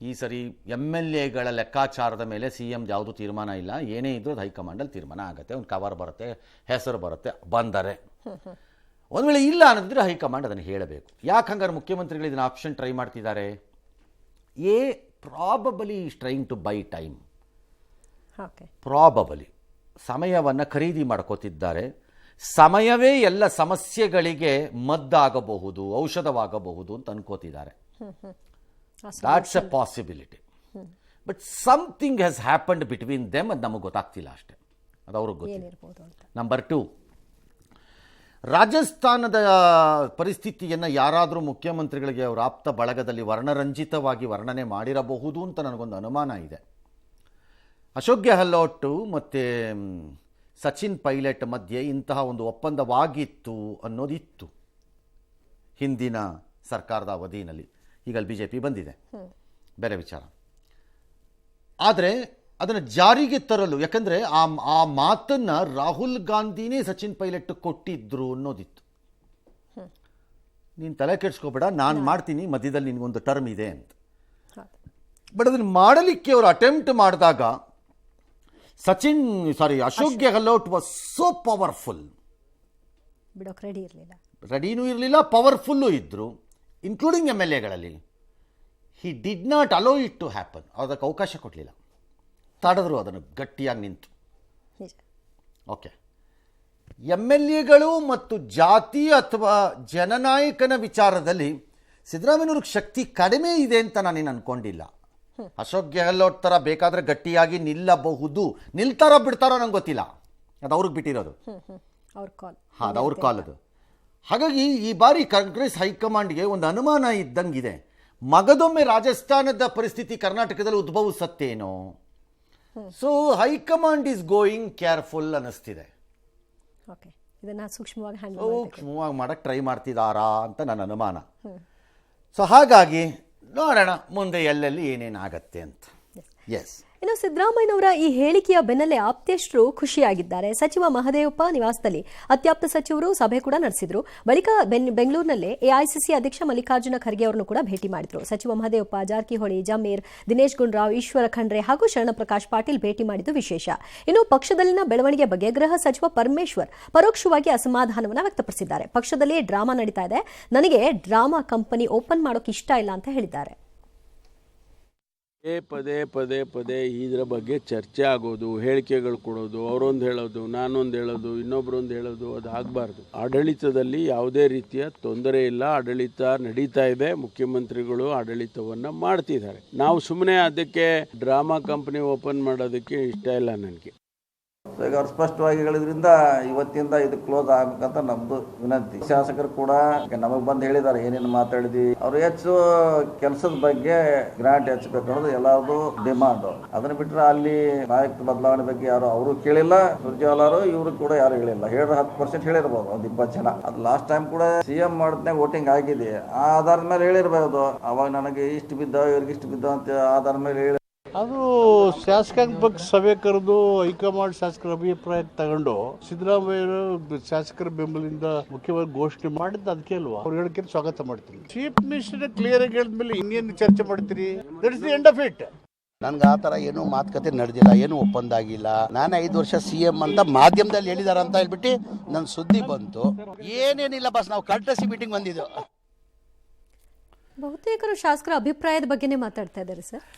ಈ ಸರಿ MLAಗಳ ಲೆಕ್ಕಾಚಾರದ ಮೇಲೆ CM ಯಾವುದೂ ತೀರ್ಮಾನ ಇಲ್ಲ. ಏನೇ ಇದ್ರೂ ಅದು ಹೈಕಮಾಂಡಲ್ಲಿ ತೀರ್ಮಾನ ಆಗುತ್ತೆ. ಒಂದು ಕವರ್ ಬರುತ್ತೆ, ಹೆಸರು ಬರುತ್ತೆ, ಬಂದರೆ. ಒಂದು ವೇಳೆ ಇಲ್ಲ ಅನ್ನೋದಿದ್ರೆ ಹೈಕಮಾಂಡ್ ಅದನ್ನು ಹೇಳಬೇಕು. ಯಾಕೆ ಹಂಗಾರೆ ಮುಖ್ಯಮಂತ್ರಿಗಳು ಇದನ್ನು ಆಪ್ಷನ್ ಟ್ರೈ ಮಾಡ್ತಿದ್ದಾರೆ? Probably is trying to buy time. Probably ಸಮಯವನ್ನು ಖರೀದಿ ಮಾಡ್ಕೋತಿದ್ದಾರೆ. ಸಮಯವೇ ಎಲ್ಲ ಸಮಸ್ಯೆಗಳಿಗೆ ಮದ್ದಾಗಬಹುದು, ಔಷಧವಾಗಬಹುದು ಅಂತ ಅನ್ಕೋತಿದ್ದಾರೆ. That's a possibility. But something has happened between them, ಅದು ನಮಗೆ ಗೊತ್ತಾಗ್ತಿಲ್ಲ ಅಷ್ಟೇ, ಅದು ಅವ್ರಿಗೆ ಗೊತ್ತಿಲ್ಲ. ನಂಬರ್ 2, ರಾಜಸ್ಥಾನದ ಪರಿಸ್ಥಿತಿಯನ್ನು ಯಾರಾದರೂ ಮುಖ್ಯಮಂತ್ರಿಗಳಿಗೆ ಅವರ ಆಪ್ತ ಬಳಗದಲ್ಲಿ ವರ್ಣರಂಜಿತವಾಗಿ ವರ್ಣನೆ ಮಾಡಿರಬಹುದು ಅಂತ ನನಗೊಂದು ಅನುಮಾನ ಇದೆ. ಅಶೋಕ್ ಗೆಹ್ಲೋಟ್ ಮತ್ತು ಸಚಿನ್ ಪೈಲಟ್ ಮಧ್ಯೆ ಇಂತಹ ಒಂದು ಒಪ್ಪಂದವಾಗಿತ್ತು ಅನ್ನೋದಿತ್ತು ಹಿಂದಿನ ಸರ್ಕಾರದ ಅವಧಿಯಲ್ಲಿ. ಈಗ ಅಲ್ಲಿ BJP ಬಂದಿದೆ, ಬೇರೆ ವಿಚಾರ. ಆದರೆ ಅದನ್ನು ಜಾರಿಗೆ ತರಲು, ಯಾಕಂದರೆ ಆ ಮಾತನ್ನು ರಾಹುಲ್ ಗಾಂಧಿನೇ ಸಚಿನ್ ಪೈಲಟ್ ಕೊಟ್ಟಿದ್ರು ಅನ್ನೋದಿತ್ತು. ನೀನು ತಲೆ ಕೆಡಿಸ್ಕೋಬೇಡ, ನಾನು ಮಾಡ್ತೀನಿ, ಮಧ್ಯದಲ್ಲಿ ನಿನಗೊಂದು ಟರ್ಮ್ ಇದೆ ಅಂತ. ಬಟ್ ಅದನ್ನು ಮಾಡಲಿಕ್ಕೆ ಅವರು ಅಟೆಂಪ್ಟ್ ಮಾಡಿದಾಗ Ashok Gehlot was so powerful. ಬಿಡೋಕೆ ರೆಡಿನೂ ಇರಲಿಲ್ಲ, ಪವರ್ಫುಲ್ಲು ಇದ್ದರು, ಇನ್ಕ್ಲೂಡಿಂಗ್ MLAಗಳಲ್ಲಿ. He did not allow it to happen. ಅದಕ್ಕೆ ಅವಕಾಶ ಕೊಡಲಿಲ್ಲ, ತಡೆದ್ರು ಅದನ್ನು ಗಟ್ಟಿಯಾಗಿ ನಿಂತು. ಓಕೆ, MLAಗಳು ಮತ್ತು ಜಾತಿ ಅಥವಾ ಜನನಾಯಕನ ವಿಚಾರದಲ್ಲಿ ಸಿದ್ದರಾಮಯ್ಯವ್ರಿಗೆ ಶಕ್ತಿ ಕಡಿಮೆ ಇದೆ ಅಂತ ನಾನೇನು ಅಂದ್ಕೊಂಡಿಲ್ಲ. ಅಶೋಕ್ ಗೆಹ್ಲೋಟ್ ಥರ ಬೇಕಾದರೆ ಗಟ್ಟಿಯಾಗಿ ನಿಲ್ಲಬಹುದು, ನಿಲ್ತಾರೋ ಬಿಡ್ತಾರೋ ನಂಗೆ ಗೊತ್ತಿಲ್ಲ, ಅದು ಅವ್ರಿಗೆ ಬಿಟ್ಟಿರೋದು. ಅದು ಅವ್ರ ಕಾಲ್ ಅದು. ಹಾಗಾಗಿ ಈ ಬಾರಿ ಕಾಂಗ್ರೆಸ್ ಹೈಕಮಾಂಡ್ಗೆ ಒಂದು ಅನುಮಾನ ಇದ್ದಂಗಿದೆ, ಮಗದೊಮ್ಮೆ ರಾಜಸ್ಥಾನದ ಪರಿಸ್ಥಿತಿ ಕರ್ನಾಟಕದಲ್ಲಿ ಉದ್ಭವಿಸತ್ತೇನೋ. So high command is going careful ಅನ್ನಿಸ್ತಿದೆ. ಸೂಕ್ಷ್ಮವಾಗಿ ಮಾಡಕ್ಕೆ ಟ್ರೈ ಮಾಡ್ತಿದ್ದಾರಾ ಅಂತ ನನ್ನ ಅನುಮಾನ. ಸೊ ಹಾಗಾಗಿ ನೋಡೋಣ ಮುಂದೆ ಎಲ್ಲೆಲ್ಲಿ ಏನೇನಾಗತ್ತೆ ಅಂತ. ಎಸ್, ಇನ್ನು ಸಿದ್ದರಾಮಯ್ಯನವರ ಈ ಹೇಳಿಕೆಯ ಬೆನ್ನಲ್ಲೇ ಆಪ್ತೇಷ್ಟರು ಖುಷಿಯಾಗಿದ್ದಾರೆ. ಸಚಿವ ಮಹದೇವಪ್ಪ ನಿವಾಸದಲ್ಲಿ ಅತ್ಯಾಪ್ತ ಸಚಿವರು ಸಭೆ ಕೂಡ ನಡೆಸಿದ್ರು. ಬಳಿಕ ಬೆಂಗಳೂರಿನಲ್ಲೇ ಎಐಸಿಸಿ ಅಧ್ಯಕ್ಷ ಮಲ್ಲಿಕಾರ್ಜುನ ಖರ್ಗೆ ಅವರನ್ನು ಕೂಡ ಭೇಟಿ ಮಾಡಿದ್ರು. ಸಚಿವ ಮಹದೇವಪ್ಪ, ಜಾರಕಿಹೊಳಿ, ಜಮೀರ್, ದಿನೇಶ್ ಗುಂಡೂರಾವ್, ಈಶ್ವರ ಖಂಡ್ರೆ ಹಾಗೂ ಶರಣಪ್ರಕಾಶ್ ಪಾಟೀಲ್ ಭೇಟಿ ಮಾಡಿದ್ದು ವಿಶೇಷ. ಇನ್ನು ಪಕ್ಷದಲ್ಲಿನ ಬೆಳವಣಿಗೆ ಬಗ್ಗೆ ಗೃಹ ಸಚಿವ ಪರಮೇಶ್ವರ್ ಪರೋಕ್ಷವಾಗಿ ಅಸಮಾಧಾನವನ್ನು ವ್ಯಕ್ತಪಡಿಸಿದ್ದಾರೆ. ಪಕ್ಷದಲ್ಲಿ ಡ್ರಾಮಾ ನಡೀತಾ ಇದೆ, ನನಗೆ ಡ್ರಾಮಾ ಕಂಪನಿ ಓಪನ್ ಮಾಡೋಕೆ ಇಷ್ಟ ಇಲ್ಲ ಅಂತ ಹೇಳಿದ್ದಾರೆ. ಪದೇ ಇದರ ಬಗ್ಗೆ ಚರ್ಚೆ ಆಗೋದು, ಹೇಳಿಕೆಗಳು ಕೊಡೋದು, ಅವರೊಂದು ಹೇಳೋದು, ನಾನೊಂದು ಹೇಳೋದು, ಇನ್ನೊಬ್ಬರೊಂದು ಹೇಳೋದು, ಅದು ಆಗಬಾರ್ದು. ಆಡಳಿತದಲ್ಲಿ ಯಾವುದೇ ರೀತಿಯ ತೊಂದರೆ ಇಲ್ಲ, ಆಡಳಿತ ನಡೀತಾ ಇದೆ, ಮುಖ್ಯಮಂತ್ರಿಗಳು ಆಡಳಿತವನ್ನು ಮಾಡ್ತಿದ್ದಾರೆ. ನಾವು ಸುಮ್ಮನೆ ಅದಕ್ಕೆ ಡ್ರಾಮಾ ಕಂಪನಿ ಓಪನ್ ಮಾಡೋದಕ್ಕೆ ಇಷ್ಟ ಇಲ್ಲ ನನಗೆ. ಈಗ ಅವ್ರು ಸ್ಪಷ್ಟವಾಗಿ ಹೇಳಿದ್ರಿಂದ ಇವತ್ತಿಂದ ಇದು ಕ್ಲೋಸ್ ಆಗ್ಬೇಕಂತ ನಮ್ದು ವಿನಂತಿ. ಶಾಸಕರು ಕೂಡ ನಮಗ್ ಬಂದು ಹೇಳಿದ್ದಾರೆ ಏನೇನು ಮಾತಾಡಿದ್ವಿ. ಅವ್ರು ಹೆಚ್ಚು ಕೆಲಸದ ಬಗ್ಗೆ ಗ್ರಾಂಟ್ ಹೆಚ್ಚಬೇಕು ಅನ್ನೋದು ಎಲ್ಲಾರ್ದು ಡಿಮಾಂಡ್. ಅದನ್ನ ಬಿಟ್ರೆ ಅಲ್ಲಿ ನಾಯಕ ಬದಲಾವಣೆ ಬಗ್ಗೆ ಯಾರು ಅವರು ಕೇಳಿಲ್ಲ. ಸುರ್ಜೇವಾಲ ಇವರು ಕೂಡ ಯಾರು ಹೇಳಿಲ್ಲ. 10% ಹೇಳಿರ್ಬೋದು, ಒಂದು 20 ಜನ. ಅದು ಲಾಸ್ಟ್ ಟೈಮ್ ಕೂಡ CM ಮಾಡಿದ್ನಾಗ ವೋಟಿಂಗ್ ಆಗಿದೆ, ಆ ಆಧಾರದ ಮೇಲೆ ಹೇಳಿರ್ಬೋದು. ಅವಾಗ ನನಗೆ ಇಷ್ಟು ಬಿದ್ದ, ಇವ್ರಿಗೆ ಇಷ್ಟು ಬಿದ್ದ ಅಂತ ಆಧಾರದ ಮೇಲೆ ಹೇಳಿ ಅದು ಶಾಸಕಾಂಗ ಪಕ್ಷ ಸಭೆ ಕರೆದು ಹೈಕಮಾಂಡ್ ಶಾಸಕರ ಅಭಿಪ್ರಾಯ ತಗೊಂಡು ಸಿದ್ದರಾಮಯ್ಯ ಶಾಸಕರ ಬೆಂಬಲಿಂದ ಮುಖ್ಯವಾಗಿ ಘೋಷಣೆ ಮಾಡಿದ್ದು ಅದಕ್ಕೆ ಅಲ್ವಾ. ಅವ್ರು ಹೇಳಿಕೆ ಸ್ವಾಗತ ಮಾಡ್ತೀನಿ. ಚೀಫ್ ಮಿನಿಸ್ಟರ್ ಕ್ಲಿಯರ್ ಆಗಿ ಹೇಳಿದ್ಮೇಲೆ ಇನ್ನೇನು ಚರ್ಚೆ ಮಾಡ್ತೀರಿ? That is the end of it. ನನ್ಗೆ ಆ ಥರ ಏನು ಮಾತುಕತೆ ನಡೆದಿಲ್ಲ, ಏನು ಒಪ್ಪಂದ ಆಗಿಲ್ಲ. ನಾನು 5 ವರ್ಷ CM ಅಂತ ಮಾಧ್ಯಮದಲ್ಲಿ ಹೇಳಿದಾರ ಅಂತ ಹೇಳ್ಬಿಟ್ಟು ನನ್ನ ಸುದ್ದಿ ಬಂತು. ಏನೇನಿಲ್ಲ ಬಸ್, ನಾವು ಕರ್ಟಸಿ ಮೀಟಿಂಗ್ ಬಂದಿದ್ದು. ಬಹುತೇಕರು ಶಾಸಕರ ಅಭಿಪ್ರಾಯದ ಬಗ್ಗೆನೇ ಮಾತಾಡ್ತಾ ಇದ್ದಾರೆ ಸರ್.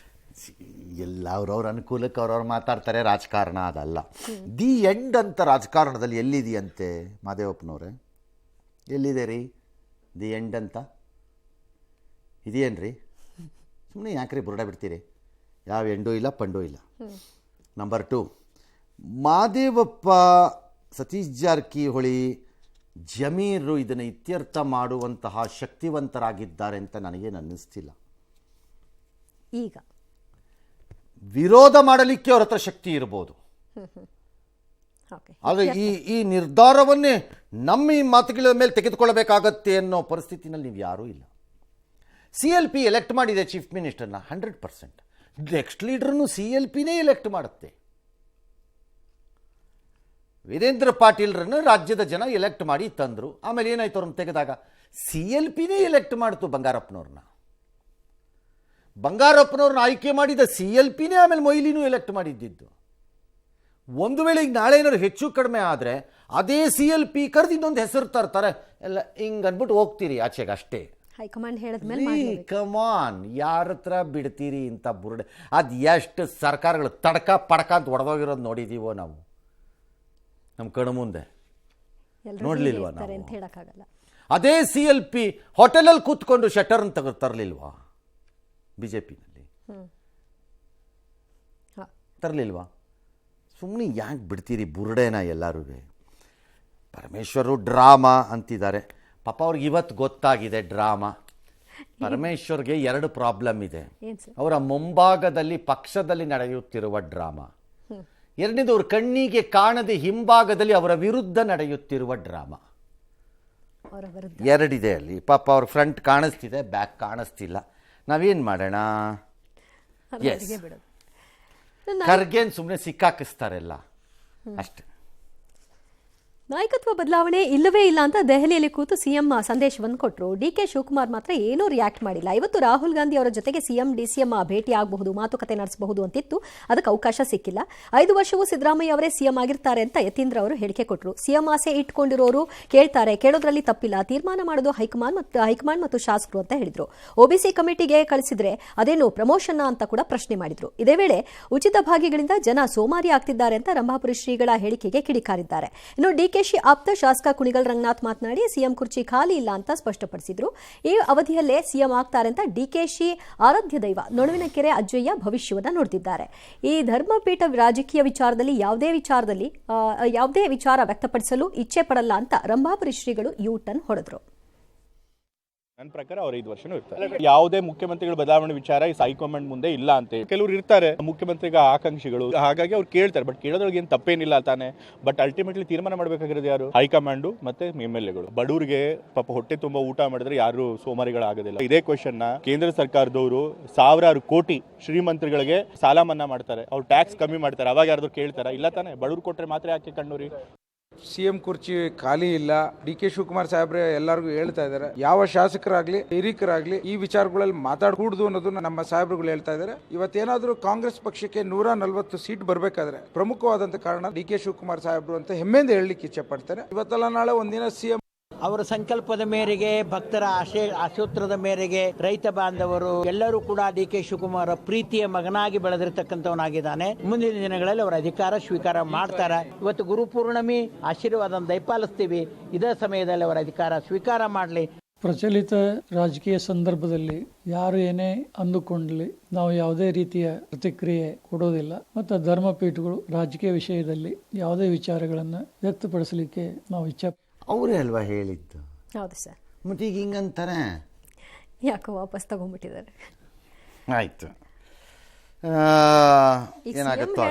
ಎಲ್ಲ ಅವ್ರವ್ರ ಅನುಕೂಲಕ್ಕೆ ಅವ್ರವ್ರು ಮಾತಾಡ್ತಾರೆ, ರಾಜಕಾರಣ ಅದಲ್ಲ. ದಿ ಎಂಡ್ ಅಂತ ರಾಜಕಾರಣದಲ್ಲಿ ಎಲ್ಲಿದೆಯಂತೆ ಮಾದೇವಪ್ಪನವ್ರೆ? ಎಲ್ಲಿದೆ ರೀ ದಿ ಎಂಡ್ ಅಂತ? ಇದೆಯೇನ್ರಿ? ಸುಮ್ಮನೆ ಯಾಕ್ರಿ ಬುರುಡ ಬಿಡ್ತೀರಿ? ಯಾವ ಎಂಡೂ ಇಲ್ಲ, ಪಂಡೂ ಇಲ್ಲ. ನಂಬರ್ 2, ಮಾದೇವಪ್ಪ, ಸತೀಶ್ ಜಾರಕಿಹೊಳಿ, ಜಮೀರು ಇದನ್ನು ಇತ್ಯರ್ಥ ಮಾಡುವಂತಹ ಶಕ್ತಿವಂತರಾಗಿದ್ದಾರೆ ಅಂತ ನನಗೇನು ಅನ್ನಿಸ್ತಿಲ್ಲ. ಈಗ ವಿರೋಧ ಮಾಡಲಿಕ್ಕೆ ಅವ್ರ ಹತ್ರ ಶಕ್ತಿ ಇರ್ಬೋದು, ಆದರೆ ಈ ನಿರ್ಧಾರವನ್ನೇ ನಮ್ಮ ಈ ಮಾತುಗಳ ಮೇಲೆ ತೆಗೆದುಕೊಳ್ಳಬೇಕಾಗತ್ತೆ ಅನ್ನೋ ಪರಿಸ್ಥಿತಿನಲ್ಲಿ ನೀವು ಯಾರೂ ಇಲ್ಲ. CLP ಎಲೆಕ್ಟ್ ಮಾಡಿದೆ ಚೀಫ್ ಮಿನಿಸ್ಟರ್ನ 100%. ನೆಕ್ಸ್ಟ್ ಲೀಡರ್ನು CLPನೇ ಎಲೆಕ್ಟ್ ಮಾಡುತ್ತೆ. ವೀರೇಂದ್ರ ಪಾಟೀಲ್ರನ್ನು ರಾಜ್ಯದ ಜನ ಎಲೆಕ್ಟ್ ಮಾಡಿ ತಂದರು. ಆಮೇಲೆ ಏನಾಯ್ತು ಅವ್ರನ್ನ ತೆಗೆದಾಗ CLPನೇ ಎಲೆಕ್ಟ್ ಮಾಡ್ತು ಬಂಗಾರಪ್ಪನವ್ರನ್ನ. ಬಂಗಾರಪ್ಪನವ್ರನ್ನ ಆಯ್ಕೆ ಮಾಡಿದ CLPನೇ ಆಮೇಲೆ ಮೊಯ್ಲಿನೂ ಎಲೆಕ್ಟ್ ಮಾಡಿದ್ದಿದ್ದು. ಒಂದು ವೇಳೆ ಈಗ ನಾಳೆ ಏನಾದ್ರು ಹೆಚ್ಚು ಕಡಿಮೆ ಆದರೆ ಅದೇ CLP ಕರೆದು ಇನ್ನೊಂದು ಹೆಸರು ತರ್ತಾರೆ, ಎಲ್ಲ ಹಿಂಗೆ ಅಂದ್ಬಿಟ್ಟು ಹೋಗ್ತೀರಿ ಆಚೆಗೆ ಅಷ್ಟೇ. ಹೈಕಮಾಂಡ್ ಹೇಳಿದ್ಮೇಲೆ ಕಮಾನ್, ಯಾರ ಹತ್ರ ಬಿಡ್ತೀರಿ ಇಂಥ ಬುರುಡೆ? ಅದು ಎಷ್ಟು ಸರ್ಕಾರಗಳು ತಡಕ ಪಡಕ ಅಂತ ಹೊಡೆದೋಗಿರೋದು ನೋಡಿದ್ದೀವೋ ನಾವು ನಮ್ಮ ಕಣ್ಣು ಮುಂದೆ. ಎಲ್ರೂ ನೋಡ್ಲಿಲ್ವಾ ಇರ್ತಾರೆ ನಾವು? ಅಂತ ಹೇಳಕ್ಕಾಗಲ್ಲ. ಅದೇ CLP ಹೋಟೆಲಲ್ಲಿ ಕೂತ್ಕೊಂಡು ಶಟರ್ನ್ ತರಲಿಲ್ವಾ BJPನಲ್ಲಿ? ತರಲಿಲ್ವಾ? ಸುಮ್ಮನೆ ಯಾಕೆ ಬಿಡ್ತೀರಿ ಬುರುಡೇನ ಎಲ್ಲರೂ? ಪರಮೇಶ್ವರು ಡ್ರಾಮಾ ಅಂತಿದ್ದಾರೆ. ಪಾಪ ಅವ್ರಿಗೆ ಇವತ್ತು ಗೊತ್ತಾಗಿದೆ ಡ್ರಾಮಾ. ಪರಮೇಶ್ವರ್ಗೆ 2 ಪ್ರಾಬ್ಲಮ್ ಇದೆ. ಅವರ ಮುಂಭಾಗದಲ್ಲಿ ಪಕ್ಷದಲ್ಲಿ ನಡೆಯುತ್ತಿರುವ ಡ್ರಾಮಾ, ಎರಡನೇದು ಅವ್ರ ಕಣ್ಣಿಗೆ ಕಾಣದೆ ಹಿಂಭಾಗದಲ್ಲಿ ಅವರ ವಿರುದ್ಧ ನಡೆಯುತ್ತಿರುವ ಡ್ರಾಮಾ. ಎರಡಿದೆ ಅಲ್ಲಿ. ಪಾಪ ಅವ್ರ ಫ್ರಂಟ್ ಕಾಣಿಸ್ತಿದೆ, ಬ್ಯಾಕ್ ಕಾಣಿಸ್ತಿಲ್ಲ. ನಾವೇನು ಮಾಡೋಣ? ಖರ್ಗೆನ್ ಸುಮ್ಮನೆ ಸಿಕ್ಕಾಕಿಸ್ತಾರೆಲ್ಲ ಅಷ್ಟೆ. ನಾಯಕತ್ವ ಬದಲಾವಣೆ ಇಲ್ಲವೇ ಇಲ್ಲ ಅಂತ ದೆಹಲಿಯಲ್ಲಿ ಕೂತು ಸಿಎಂ ಸಂದೇಶವನ್ನು ಕೊಟ್ಟರು. DK ಶಿವಕುಮಾರ್ ಮಾತ್ರ ಏನೂ ರಿಯಾಕ್ಟ್ ಮಾಡಿಲ್ಲ. ಇವತ್ತು ರಾಹುಲ್ ಗಾಂಧಿ ಅವರ ಜೊತೆಗೆ DCM ಭೇಟಿ ಆಗಬಹುದು, ಮಾತುಕತೆ ನಡೆಸಬಹುದು ಅಂತಿತ್ತು. ಅದಕ್ಕೆ ಅವಕಾಶ ಸಿಕ್ಕಿಲ್ಲ. 5 ವರ್ಷವೂ ಸಿದ್ದರಾಮಯ್ಯ ಅವರೇ ಸಿಎಂ ಆಗಿರ್ತಾರೆ ಅಂತ ಯತೀಂದ್ರ ಅವರು ಹೇಳಿಕೆ ಕೊಟ್ಟರು. ಸಿಎಂ ಆಸೆ ಇಟ್ಕೊಂಡಿರೋರು ಕೇಳ್ತಾರೆ, ಕೇಳೋದ್ರಲ್ಲಿ ತಪ್ಪಿಲ್ಲ. ತೀರ್ಮಾನ ಮಾಡೋದು ಹೈಕಮಾಂಡ್ ಮತ್ತು ಶಾಸಕರು ಅಂತ ಹೇಳಿದ್ರು. OBC ಕಮಿಟಿಗೆ ಕಳಿಸಿದ್ರೆ ಅದೇನು ಪ್ರಮೋಷನ್ ಅಂತ ಕೂಡ ಪ್ರಶ್ನೆ ಮಾಡಿದ್ರು. ಇದೇ ವೇಳೆ ಉಚಿತ ಭಾಗಿಗಳಿಂದ ಜನ ಸೋಮಾರಿ ಆಗ್ತಿದ್ದಾರೆ ಅಂತ ರಂಭಾಪುರಿ ಶ್ರೀಗಳ ಹೇಳಿಕೆಗೆ ಕಿಡಿಕಾರಿದ್ದಾರೆ. ಇನ್ನು DK ಆಪ್ತ ಶಾಸಕ ಕುಣಿಗಲ್ ರಂಗನಾಥ್ ಮಾತನಾಡಿ ಸಿಎಂ ಕುರ್ಚಿ ಖಾಲಿ ಇಲ್ಲ ಅಂತ ಸ್ಪಷ್ಟಪಡಿಸಿದ್ರು. ಈ ಅವಧಿಯಲ್ಲೇ ಸಿಎಂ ಆಗ್ತಾರೆ ಅಂತ DKಶಿ ಆರಾಧ್ಯ ದೈವ ನೊಣವಿನಕೆರೆ ಅಜ್ಜಯ್ಯ ಭವಿಷ್ಯವನ್ನ ನುಡಿದಿದ್ದಾರೆ. ಈ ಧರ್ಮಪೀಠ ರಾಜಕೀಯ ವಿಚಾರದಲ್ಲಿ ಯಾವುದೇ ವಿಚಾರ ವ್ಯಕ್ತಪಡಿಸಲು ಇಚ್ಛೆ ಪಡಲ್ಲ ಅಂತ ರಂಭಾಪುರಿ ಶ್ರೀಗಳು ಯೂ-ಟರ್ನ್ ಹೊಡೆದ್ರು. ನನ್ನ ಪ್ರಕಾರ ಅವ್ರು 5 ವರ್ಷನೂ ಇರ್ತಾರೆ. ಯಾವುದೇ ಮುಖ್ಯಮಂತ್ರಿಗಳ ಬದಲಾವಣೆ ವಿಚಾರ ಈ ಹೈಕಮಾಂಡ್ ಮುಂದೆ ಇಲ್ಲ ಅಂತ ಕೆಲವರು ಇರ್ತಾರೆ ಮುಖ್ಯಮಂತ್ರಿಗ ಆಕಾಂಕ್ಷಿಗಳು. ಹಾಗಾಗಿ ಅವ್ರು ಕೇಳ್ತಾರೆ, ಬಟ್ ಕೇಳೋದ್ರೊಳಗೆ ಏನು ತಪ್ಪೇನಿಲ್ಲ ತಾನೆ. ಬಟ್ ಅಲ್ಟಿಮೇಟ್ಲಿ ತೀರ್ಮಾನ ಮಾಡಬೇಕಾಗಿರೋದು ಯಾರು? ಹೈಕಮಾಂಡು ಮತ್ತೆ MLAಗಳು. ಬಡವರಿಗೆ ಪಾಪ ಹೊಟ್ಟೆ ತುಂಬಾ ಊಟ ಮಾಡಿದ್ರೆ ಯಾರು ಸೋಮಾರಿಗಳಾಗೋದಿಲ್ಲ. ಇದೇ ಕ್ವೆಶ್ಚನ್ ಕೇಂದ್ರ ಸರ್ಕಾರದವರು ಸಾವಿರಾರು ಕೋಟಿ ಶ್ರೀಮಂತರಿಗೆ ಸಾಲ ಮನ್ನಾ ಮಾಡ್ತಾರೆ, ಅವ್ರು ಟ್ಯಾಕ್ಸ್ ಕಮ್ಮಿ ಮಾಡ್ತಾರೆ. ಅವಾಗ ಯಾರಾದ್ರೂ ಕೇಳ್ತಾರ? ಇಲ್ಲ ತಾನೆ. ಬಡವ್ರು ಕೊಟ್ರೆ ಮಾತ್ರ ಯಾಕೆ ಕಣ್ಣೂರಿ? ಸಿಎಂ ಕುರ್ಚಿ ಖಾಲಿ ಇಲ್ಲ. DK ಶಿವಕುಮಾರ್ ಸಾಹೇಬ್ರೆ ಎಲ್ಲರಿಗೂ ಹೇಳ್ತಾ ಇದ್ದಾರೆ, ಯಾವ ಶಾಸಕರಾಗ್ಲಿ ಹಿರಿಕರಾಗ್ಲಿ ಈ ವಿಚಾರಗಳಲ್ಲಿ ಮಾತಾಡಕೂಡದು ಅನ್ನೋದನ್ನ ನಮ್ಮ ಸಾಹೇಬ್ರುಗಳು ಹೇಳ್ತಾ ಇದ್ದಾರೆ. ಇವತ್ತೇನಾದ್ರೂ ಕಾಂಗ್ರೆಸ್ ಪಕ್ಷಕ್ಕೆ 140 ಸೀಟ್ ಬರಬೇಕಾದ್ರೆ ಪ್ರಮುಖವಾದಂತ ಕಾರಣ DK ಶಿವಕುಮಾರ್ ಸಾಹೇಬ್ರು ಅಂತ ಹೆಮ್ಮೆಯಿಂದ ಹೇಳಲಿಕ್ಕೆ ಇಚ್ಛೆ ಪಡ್ತಾರೆ. ಇವತ್ತೆಲ್ಲ ನಾಳೆ ಒಂದಿನ ಸಿಎಂ ಅವರ ಸಂಕಲ್ಪದ ಮೇರೆಗೆ, ಭಕ್ತರ ಆಶೋತ್ತರದ ಮೇರೆಗೆ ರೈತ ಬಾಂಧವರು ಎಲ್ಲರೂ ಕೂಡ DK ಶಿವಕುಮಾರ್ ಪ್ರೀತಿಯ ಮಗನಾಗಿ ಬೆಳೆದಿರ್ತಕ್ಕಂಥವನಾಗಿದ್ದಾನೆ. ಮುಂದಿನ ದಿನಗಳಲ್ಲಿ ಅವರ ಅಧಿಕಾರ ಸ್ವೀಕಾರ ಮಾಡ್ತಾರೆ. ಇವತ್ತು ಗುರುಪೂರ್ಣಿಮೆ ಆಶೀರ್ವಾದ ದಯಪಾಲಿಸ್ತೀವಿ. ಇದೇ ಸಮಯದಲ್ಲಿ ಅವರ ಅಧಿಕಾರ ಸ್ವೀಕಾರ ಮಾಡಲಿ. ಪ್ರಚಲಿತ ರಾಜಕೀಯ ಸಂದರ್ಭದಲ್ಲಿ ಯಾರು ಏನೇ ಅಂದುಕೊಂಡ್ಲಿ ನಾವು ಯಾವುದೇ ರೀತಿಯ ಪ್ರತಿಕ್ರಿಯೆ ಕೊಡೋದಿಲ್ಲ. ಮತ್ತು ಧರ್ಮಪೀಠಗಳು ರಾಜಕೀಯ ವಿಷಯದಲ್ಲಿ ಯಾವುದೇ ವಿಚಾರಗಳನ್ನು ವ್ಯಕ್ತಪಡಿಸಲಿಕ್ಕೆ ನಾವು ಇಚ್ಛೆ. ಅವರೇ ಅಲ್ವಾ ಹೇಳಿದ್ದು? ಹೌದು ಸರ್. ಮತ್ತೆ ಈಗ ಹಿಂಗಂತಾರೆ ಯಾಕೋ ವಾಪಸ್ ತಗೊಂಡ್ಬಿಟ್ಟಿದ್ದಾರೆ. ಆಯ್ತು, ಏನಾಗುತ್ತೋ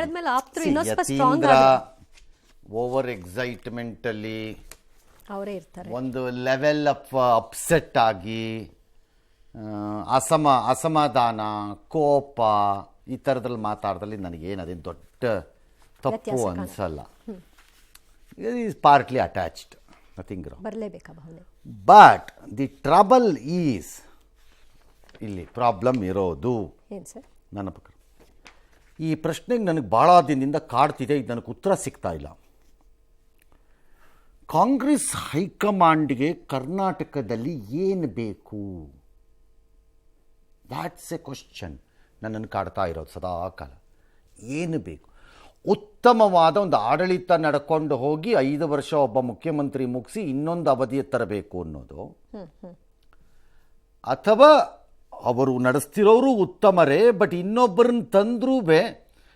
ಓವರ್ ಎಕ್ಸೈಟ್ಮೆಂಟಲ್ಲಿ ಅವರೇ ಇರ್ತಾರೆ. ಒಂದು ಲೆವೆಲ್ ಆಫ್ ಅಪ್ಸೆಟ್ ಆಗಿ ಅಸಮಾಧಾನ, ಕೋಪ ಈ ಥರದಲ್ಲಿ ಮಾತಾಡ್ದಲ್ಲಿ ನನಗೇನದೇನು ದೊಡ್ಡ ತಪ್ಪು ಅನಿಸಲ್ಲ. Is partly attached, nothing wrong. ಬರಲೇಬೇಕಾ ಭಾವನೆ. ಬಟ್ ದಿ ಟ್ರಬಲ್ ಈಸ್, ಇಲ್ಲಿ ಪ್ರಾಬ್ಲಮ್ ಇರೋದು ಏನು ಸರ್? ನನ್ನ ಪ್ರಕಾರ ಈ ಪ್ರಶ್ನೆಗೆ ನನಗೆ ಭಾಳ ದಿನದಿಂದ ಕಾಡ್ತಿದೆ, ಇದು ನನಗೆ ಉತ್ತರ ಸಿಗ್ತಾ ಇಲ್ಲ. ಕಾಂಗ್ರೆಸ್ ಹೈಕಮಾಂಡ್ಗೆ ಕರ್ನಾಟಕದಲ್ಲಿ ಏನು ಬೇಕು? ದ್ಯಾಟ್ಸ್ ಎ ಕ್ವಶನ್ ನನ್ನನ್ನು ಕಾಡ್ತಾ ಇರೋದು ಸದಾ ಕಾಲ. ಏನು ಬೇಕು? ಉತ್ತಮವಾದ ಒಂದು ಆಡಳಿತ ನಡ್ಕೊಂಡು ಹೋಗಿ 5 ವರ್ಷ ಒಬ್ಬ ಮುಖ್ಯಮಂತ್ರಿ ಮುಗಿಸಿ ಇನ್ನೊಂದು ಅವಧಿಯ ತರಬೇಕು ಅನ್ನೋದು, ಅಥವಾ ಅವರು ನಡೆಸ್ತಿರೋರು ಉತ್ತಮರೇ ಬಟ್ ಇನ್ನೊಬ್ಬರನ್ನ ತಂದ್ರೂ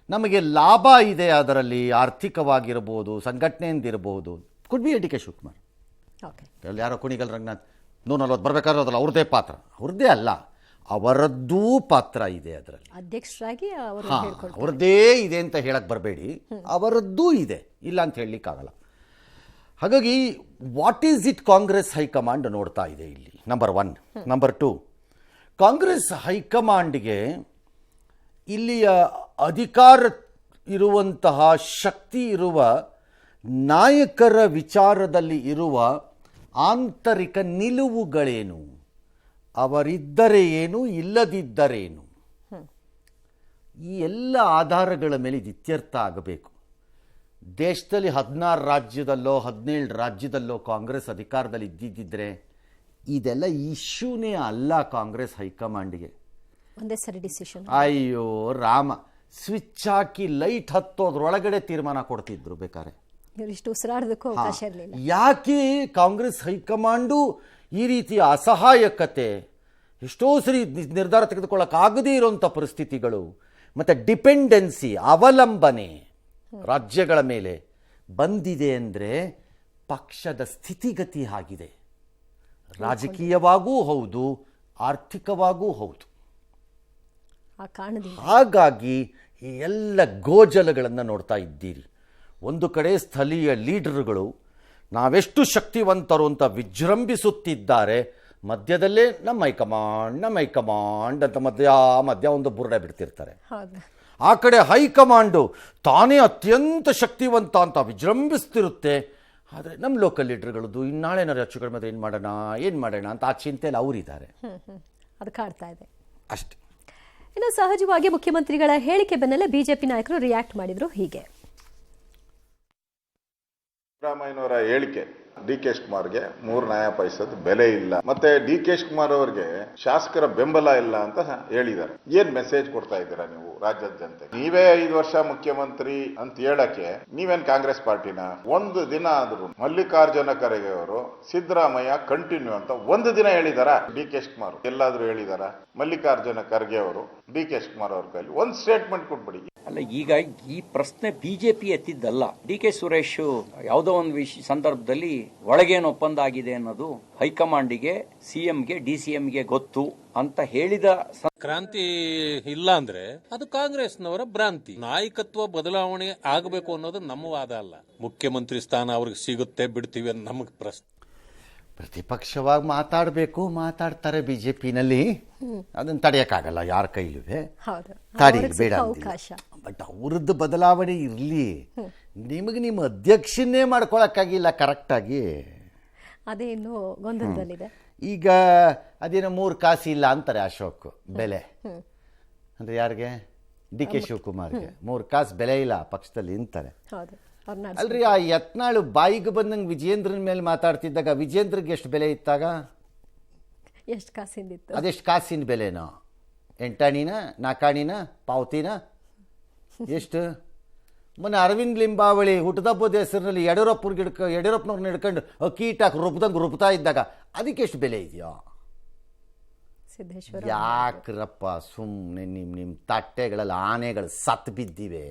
ನಮಗೆ ಲಾಭ ಇದೆ ಅದರಲ್ಲಿ, ಆರ್ಥಿಕವಾಗಿರ್ಬೋದು, ಸಂಘಟನೆಯಿಂದಿರ್ಬೋದು. Could be DK Shivakumar. ಯಾರೋ ಕುಣಿಗಲ್ ರಂಗನಾಥ್ 140 ಬರಬೇಕಾದ್ರದಲ್ಲ ಅವ್ರದ್ದೇ ಪಾತ್ರ, ಅವ್ರದ್ದೇ ಅಲ್ಲ, ಅವರದ್ದೂ ಪಾತ್ರ ಇದೆ ಅದರಲ್ಲಿ. ಅಧ್ಯಕ್ಷರಾಗಿ ಅವ್ರದ್ದೇ ಇದೆ ಅಂತ ಹೇಳಕ್ಕೆ ಬರಬೇಡಿ, ಅವರದ್ದೂ ಇದೆ, ಇಲ್ಲ ಅಂತ ಹೇಳಲಿಕ್ಕಾಗಲ್ಲ. ಹಾಗಾಗಿ what is it Congress high command ನೋಡ್ತಾ ಇದೆ ಇಲ್ಲಿ? ನಂಬರ್ 1. ನಂಬರ್ 2, ಕಾಂಗ್ರೆಸ್ ಹೈಕಮಾಂಡ್ಗೆ ಇಲ್ಲಿಯ ಅಧಿಕಾರ ಇರುವಂತಹ ಶಕ್ತಿ ಇರುವ ನಾಯಕರ ವಿಚಾರದಲ್ಲಿ ಇರುವ ಆಂತರಿಕ ನಿಲುವುಗಳೇನು? ಅವರಿದ್ದರೆ ಏನು, ಇಲ್ಲದಿದ್ದರೇನು? ಈ ಎಲ್ಲ ಆಧಾರಗಳ ಮೇಲೆ ಇದು ಇತ್ಯರ್ಥ ಆಗಬೇಕು. ದೇಶದಲ್ಲಿ 16 ರಾಜ್ಯದಲ್ಲೋ 17 ರಾಜ್ಯದಲ್ಲೋ ಕಾಂಗ್ರೆಸ್ ಅಧಿಕಾರದಲ್ಲಿ ಇದ್ದಿದ್ದರೆ ಇದೆಲ್ಲ ಇಶ್ಯೂನೇ ಅಲ್ಲ ಕಾಂಗ್ರೆಸ್ ಹೈಕಮಾಂಡ್ಗೆ. ಒಂದೇ ಸರಿ ಡಿಸಿಷನ್. ಅಯ್ಯೋ ರಾಮ, ಸ್ವಿಚ್ ಹಾಕಿ ಲೈಟ್ ಹತ್ತೋದ್ರೊಳಗಡೆ ತೀರ್ಮಾನ ಕೊಡ್ತಿದ್ರು ಬೇಕಾರೆ. ಇವರಿಷ್ಟು ಉಸಿರಾಡೋದಕ್ಕೂ ಅವಕಾಶ ಇರಲಿಲ್ಲ. ಯಾಕೆ ಕಾಂಗ್ರೆಸ್ ಹೈಕಮಾಂಡು ಈ ರೀತಿಯ ಅಸಹಾಯಕತೆ, ಎಷ್ಟೋ ಸರಿ ನಿರ್ಧಾರ ತೆಗೆದುಕೊಳ್ಳೋಕ್ಕಾಗದೇ ಇರುವಂಥ ಪರಿಸ್ಥಿತಿಗಳು ಮತ್ತು ಡಿಪೆಂಡೆನ್ಸಿ, ಅವಲಂಬನೆ ರಾಜ್ಯಗಳ ಮೇಲೆ ಬಂದಿದೆ ಅಂದರೆ ಪಕ್ಷದ ಸ್ಥಿತಿಗತಿ ಆಗಿದೆ. ರಾಜಕೀಯವಾಗೂ ಹೌದು, ಆರ್ಥಿಕವಾಗೂ ಹೌದು. ಆ ಕಾರಣದಿಂದ ಹಾಗಾಗಿ ಈ ಎಲ್ಲ ಗೋಜಲಗಳನ್ನು ನೋಡ್ತಾ ಇದ್ದೀರಿ. ಒಂದು ಕಡೆ ಸ್ಥಳೀಯ ಲೀಡರ್ಗಳು ನಾವೆಷ್ಟು ಶಕ್ತಿವಂತರು ಅಂತ ವಿಜೃಂಭಿಸುತ್ತಿದ್ದಾರೆ, ಮಧ್ಯದಲ್ಲೇ ನಮ್ಮ ಹೈಕಮಾಂಡ್ ಅಂತ ಮಧ್ಯ ಒಂದು ಬುರುಡೆ ಬಿಡ್ತಿರ್ತಾರೆ. ಆ ಕಡೆ ಹೈಕಮಾಂಡು ತಾನೇ ಅತ್ಯಂತ ಶಕ್ತಿವಂತ ಅಂತ ವಿಜೃಂಭಿಸ್ತಿರುತ್ತೆ. ಆದರೆ ನಮ್ಮ ಲೋಕಲ್ ಲೀಡರ್ಗಳದ್ದು ಇನ್ನಾಳೇನಾರು ಹೆಚ್ಚು ಕಡಿಮೆ ಏನು ಮಾಡೋಣ ಅಂತ ಆ ಚಿಂತೆಯಲ್ಲಿ ಅವರಿದ್ದಾರೆ. ಅದು ಕಾಡ್ತಾ ಇದೆ ಅಷ್ಟೇ. ಇನ್ನು ಸಹಜವಾಗಿ ಮುಖ್ಯಮಂತ್ರಿಗಳ ಹೇಳಿಕೆ ಬೆನ್ನಲ್ಲೇ ಬಿಜೆಪಿ ನಾಯಕರು ರಿಯಾಕ್ಟ್ ಮಾಡಿದ್ರು ಹೀಗೆ. ಸಿದ್ದರಾಮಯ್ಯನವರ ಹೇಳಿಕೆ ಡಿ ಕೆ ಶಿವಕುಮಾರ್ಗೆ 3 ನಯಾ ಪೈಸದ ಬೆಲೆ ಇಲ್ಲ, ಮತ್ತೆ ಡಿ ಕೆ ಶಿವಕುಮಾರ್ ಅವರಿಗೆ ಶಾಸಕರ ಬೆಂಬಲ ಇಲ್ಲ ಅಂತ ಹೇಳಿದ್ದಾರೆ. ಏನ್ ಮೆಸೇಜ್ ಕೊಡ್ತಾ ಇದ್ದೀರಾ ನೀವು ರಾಜ್ಯದ ಜನತೆ? ನೀವೇ 5 ವರ್ಷ ಮುಖ್ಯಮಂತ್ರಿ ಅಂತ ಹೇಳಕ್ಕೆ ನೀವೇನ್ ಕಾಂಗ್ರೆಸ್ ಪಾರ್ಟಿನ? ಒಂದು ದಿನ ಆದ್ರೂ ಮಲ್ಲಿಕಾರ್ಜುನ ಖರ್ಗೆ ಅವರು ಸಿದ್ದರಾಮಯ್ಯ ಕಂಟಿನ್ಯೂ ಅಂತ ಒಂದು ದಿನ ಹೇಳಿದಾರ? ಡಿ ಕೆ ಶಿವಕುಮಾರ್ ಎಲ್ಲಾದ್ರೂ ಹೇಳಿದಾರ? ಮಲ್ಲಿಕಾರ್ಜುನ ಖರ್ಗೆ ಅವರು ಡಿ ಕೆ ಶಿವಕುಮಾರ್ ಅವ್ರ ಕೈಲಿ ಒಂದು ಸ್ಟೇಟ್ಮೆಂಟ್ ಕೊಟ್ಬಿಡಿ. ಅಲ್ಲ, ಈಗ ಈ ಪ್ರಶ್ನೆ ಬಿಜೆಪಿ ಎತ್ತಿದ್ದಲ್ಲ. ಡಿ ಕೆ ಸುರೇಶ್ ಯಾವುದೋ ಒಂದು ಸಂದರ್ಭದಲ್ಲಿ ಒಳಗೇನು ಒಪ್ಪಂದ ಆಗಿದೆ ಅನ್ನೋದು ಹೈಕಮಾಂಡಿಗೆ, ಸಿಎಂಗೆ, ಡಿಸಿಎಂಗೆ ಗೊತ್ತು ಅಂತ ಹೇಳಿದ ಕ್ರಾಂತಿ ಇಲ್ಲ ಅಂದ್ರೆ ಅದು ಕಾಂಗ್ರೆಸ್ನವರ ಭ್ರಾಂತಿ. ನಾಯಕತ್ವ ಬದಲಾವಣೆ ಆಗಬೇಕು ಅನ್ನೋದು ನಮ್ಮ ವಾದ ಅಲ್ಲ. ಮುಖ್ಯಮಂತ್ರಿ ಸ್ಥಾನ ಅವ್ರಿಗೆ ಸಿಗುತ್ತೆ ಬಿಡ್ತೀವಿ ಅಂತ ನಮಗೆ ಪ್ರಶ್ನೆ. ಪ್ರತಿಪಕ್ಷವಾಗಿ ಮಾತಾಡ್ತಾರೆ ಬಿಜೆಪಿನಲ್ಲಿ, ಅದನ್ನು ತಡೆಯೋಕ್ಕಾಗಲ್ಲ ಯಾರ ಕೈಲುವೆ. ಬೇಡ ಬಟ್ ಅವ್ರದ್ದು ಬದಲಾವಣೆ ಇರಲಿ. ನಿಮಗೆ ನಿಮ್ಮ ಅಧ್ಯಕ್ಷನ್ನೇ ಮಾಡ್ಕೊಳಕ್ಕಾಗಿಲ್ಲ ಕರೆಕ್ಟಾಗಿ. ಅದೇ ಇನ್ನೂ ಗೊಂದಲದಲ್ಲಿದೆ. ಈಗ ಅದೇನೋ 3 ಕಾಸು ಇಲ್ಲ ಅಂತಾರೆ ಅಶೋಕ್ ಬೆಲೆ ಅಂದರೆ ಯಾರಿಗೆ? ಡಿ ಕೆ ಶಿವಕುಮಾರ್ಗೆ 3 ಕಾಸು ಬೆಲೆ ಇಲ್ಲ ಪಕ್ಷದಲ್ಲಿ ಅಂತಾರೆ. ಅಲ್ರಿ, ಆ ಯತ್ನಾಳು ಬಾಯಿಗೆ ಬಂದಂಗೆ ವಿಜೇಂದ್ರನ ಮೇಲೆ ಮಾತಾಡ್ತಿದ್ದಾಗ ವಿಜೇಂದ್ರಗೆ ಎಷ್ಟು ಬೆಲೆ ಇತ್ತಾಗ? ಎಷ್ಟು ಕಾಸಿಂದಿತ್ತು? ಅದೆಷ್ಟು ಕಾಸಿನ ಬೆಲೆನೋ? 8 ಆಣಿನ 4 ಆಣಿನ ಪಾವತಿನ ಎಷ್ಟು? ಮೊನ್ನೆ ಅರವಿಂದ್ ಲಿಂಬಾವಳಿ ಹುಟ್ಟದಬ್ಬದ ಹೆಸರಿನಲ್ಲಿ ಯಡಿಯೂರಪ್ಪನವ್ರನ್ನ ಹಿಡ್ಕೊಂಡು ಕೀಟಾಕ್ ರುಬ್ತಾ ಇದ್ದಾಗ ಅದಕ್ಕೆ ಎಷ್ಟು ಬೆಲೆ ಇದೆಯೋ? ಸಿದ್ದೇಶ್ವರ ಯಾಕ್ರಪ್ಪ ಸುಮ್ಮನೆ ನಿಮ್ಮ ತಟ್ಟೆಗಳಲ್ಲಿ ಆನೆಗಳು ಸತ್ತು ಬಿದ್ದಿವೆ.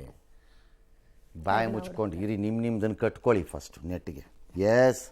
ಬಾಯಿ ಮುಚ್ಕೊಂಡು ಇರಿ, ನಿಮ್ದನ್ನು ಕಟ್ಕೊಳ್ಳಿ ಫಸ್ಟ್ ನೆಟ್ಟಿಗೆ. ಎಸ್.